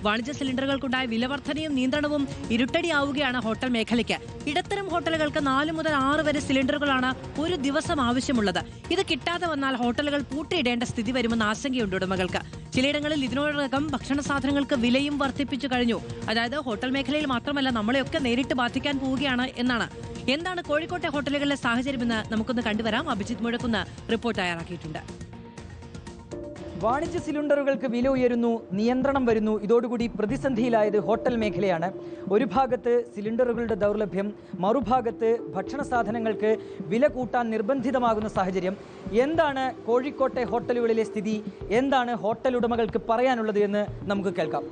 വാണിജ്യ സിലിണ്ടറുകൾക്കുണ്ടായ വിലവർധനയും നിയന്ത്രണവും ഇരുട്ടടിയാവുകയാണ് ഹോട്ടൽ മേഖലയ്ക്ക്. ഇടത്തരം ഹോട്ടലുകൾക്ക് 4 മുതൽ 6 വരെ സിലിണ്ടറുകളാണ് ഒരു ദിവസം ആവശ്യമുള്ളത്. ഇത് കിട്ടാതെ വന്നാൽ ഹോട്ടലുകൾ പൂട്ടിയിടേണ്ട സ്ഥിതി വരുമെന്ന ആശങ്കയുണ്ട് ഉടമകൾക്ക്. ചിലയിടങ്ങളിൽ ഇതിനോടകം ഭക്ഷണ സാധനങ്ങൾക്ക് വിലയും വർദ്ധിപ്പിച്ചു കഴിഞ്ഞു. അതായത് ഹോട്ടൽ മേഖലയിൽ മാത്രമല്ല, നമ്മളെയൊക്കെ നേരിട്ട് ബാധിക്കാൻ പോവുകയാണ് എന്നാണ്. എന്താണ് കോഴിക്കോട്ടെ ഹോട്ടലുകളിലെ സാഹചര്യമെന്ന് നമുക്കൊന്ന് കണ്ടുവരാം. അഭിജിത്ത് മുഴക്കുന്ന് റിപ്പോർട്ട് തയ്യാറാക്കിയിട്ടുണ്ട്. വാണിജ്യ സിലിണ്ടറുകൾക്ക് വില ഉയരുന്നു, നിയന്ത്രണം വരുന്നു. ഇതോടുകൂടി പ്രതിസന്ധിയിലായത് ഹോട്ടൽ മേഖലയാണ്. ഒരു ഭാഗത്ത് സിലിണ്ടറുകളുടെ ദൗർലഭ്യം, മറുഭാഗത്ത് ഭക്ഷണ സാധനങ്ങൾക്ക് വില കൂട്ടാൻ നിർബന്ധിതമാകുന്ന സാഹചര്യം. എന്താണ് കോഴിക്കോട്ടെ ഹോട്ടലുകളിലെ സ്ഥിതി? എന്താണ് ഹോട്ടൽ ഉടമകൾക്ക് പറയാനുള്ളത് എന്ന് നമുക്ക് കേൾക്കാം.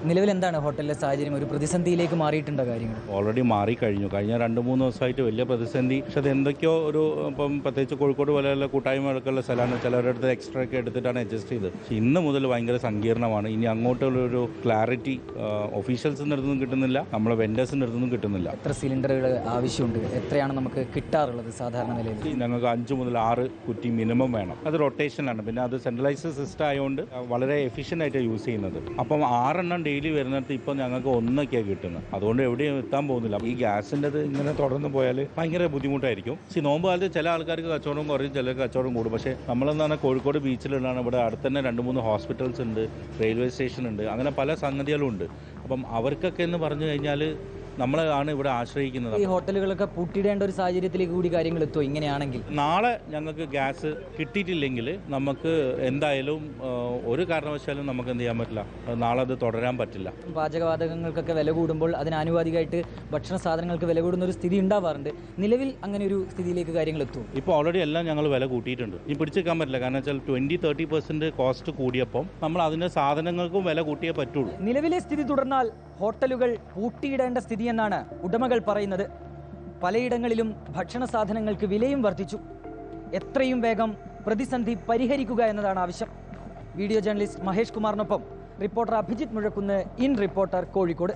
നിലവിൽ എന്താണ് ഹോട്ടലിലെ സാഹചര്യം? ഒരു പ്രതിസന്ധിയിലേക്ക് മാറിയിട്ടുണ്ടോ കാര്യങ്ങൾ? ഓൾറെഡി മാറിക്കഴിഞ്ഞു. കഴിഞ്ഞ 2-3 ദിവസമായിട്ട് വലിയ പ്രതിസന്ധി. പക്ഷെ അത് എന്തൊക്കെയോ ഒരു ഇപ്പം പ്രത്യേകിച്ച് കോഴിക്കോട് പോലെയുള്ള കൂട്ടായ്മകൾക്കുള്ള സ്ഥലമാണ്. ചിലരുടെ അടുത്ത് എക്സ്ട്രാ ഒക്കെ എടുത്തിട്ടാണ് അഡ്ജസ്റ്റ് ചെയ്തത്. പക്ഷേ ഇന്ന് മുതൽ ഭയങ്കര സങ്കീർണമാണ്. ഇനി അങ്ങോട്ടുള്ളൊരു ക്ലാരിറ്റി ഒഫീഷ്യൽസിൻ്റെ അടുത്തൊന്നും കിട്ടുന്നില്ല, നമ്മളെ വെൻഡേഴ്സിൻ്റെ അടുത്തൊന്നും കിട്ടുന്നില്ല. എത്ര സിലിണ്ടറുകൾ ആവശ്യമുണ്ട്? എത്രയാണ് നമുക്ക് കിട്ടാറുള്ളത് സാധാരണ നിലയിൽ? ഞങ്ങൾക്ക് 5 മുതൽ 6 കുറ്റി മിനിമം വേണം. അത് റൊട്ടേഷനാണ്. പിന്നെ അത് സെൻട്രലൈസ്ഡ് സിസ്റ്റം ആയതുകൊണ്ട് വളരെ എഫിഷ്യൻ്റ് ആയിട്ട് യൂസ് ചെയ്യുന്നത്. അപ്പം 6 എണ്ണം ഡെയിലി വരുന്നിടത്ത് ഇപ്പം ഞങ്ങൾക്ക് 1 ഒക്കെയാണ് കിട്ടുന്നത്. അതുകൊണ്ട് എവിടെയും എത്താൻ പോകുന്നില്ല. ഈ ഗ്യാസിൻ്റെ ഇങ്ങനെ തുടർന്ന് പോയാൽ ഭയങ്കര ബുദ്ധിമുട്ടായിരിക്കും. നോമ്പ് കാലത്ത് ചില ആൾക്കാർക്ക് കച്ചവടം കുറയും, ചിലർക്ക് കച്ചവടം കൂടും. പക്ഷേ നമ്മളെന്താണ് കോഴിക്കോട് ബീച്ചിലുള്ളതാണ്. ഇവിടെ അടുത്ത് തന്നെ 2-3 ഹോസ്പിറ്റൽസ് ഉണ്ട്, റെയിൽവേ സ്റ്റേഷൻ ഉണ്ട്, അങ്ങനെ പല സംഗതികളും ഉണ്ട്. അപ്പം അവർക്കൊക്കെ എന്ന് പറഞ്ഞു കഴിഞ്ഞാൽ നമ്മളാണ് ഇവിടെ ആശ്രയിക്കുന്നത്. ഈ ഹോട്ടലുകളൊക്കെ പൂട്ടിയിടേണ്ട ഒരു സാഹചര്യത്തിലേക്ക് കൂടി കാര്യങ്ങൾ എത്തുമോ ഇങ്ങനെയാണെങ്കിൽ? നാളെ ഞങ്ങൾക്ക് ഗ്യാസ് കിട്ടിയിട്ടില്ലെങ്കിൽ നമുക്ക് എന്തായാലും ഒരു കാരണവശാലും നമുക്ക് എന്ത് ചെയ്യാൻ പറ്റില്ല, നാളെ അത് തുടരാൻ പറ്റില്ല. പാചകവാതകങ്ങൾക്കൊക്കെ വില കൂടുമ്പോൾ അതിനാനുപാതികമായിട്ട് ഭക്ഷണ സാധനങ്ങൾക്ക് വില കൂടുന്ന ഒരു സ്ഥിതി ഉണ്ടാവാറുണ്ട്. നിലവിൽ അങ്ങനെ ഒരു സ്ഥിതിയിലേക്ക് കാര്യങ്ങൾ എത്തും? ഇപ്പോൾ ഓൾറെഡി എല്ലാം ഞങ്ങൾ വില കൂട്ടിയിട്ടുണ്ട്. ഇനി പിടിച്ചേക്കാൻ പറ്റില്ല. കാരണം വെച്ചാൽ 20-30% കോസ്റ്റ് കൂടിയപ്പം നമ്മൾ അതിൻ്റെ സാധനങ്ങൾക്കും വില കൂട്ടിയേ പറ്റുള്ളൂ. നിലവിലെ സ്ഥിതി തുടർന്നാൽ ഹോട്ടലുകൾ പൂട്ടിയിടേണ്ട സ്ഥിതി എന്നാണ് ഉടമകൾ പറയുന്നത്. പലയിടങ്ങളിലും ഭക്ഷണ സാധനങ്ങൾക്ക് വിലയും വർദ്ധിച്ചു. എത്രയും വേഗം പ്രതിസന്ധി പരിഹരിക്കുക എന്നതാണ് ആവശ്യം. വീഡിയോ ജേർണലിസ്റ്റ് മഹേഷ് കുമാറിനൊപ്പം reporter Abhijith Muzhakkunnu, in reporter, Kozhikode.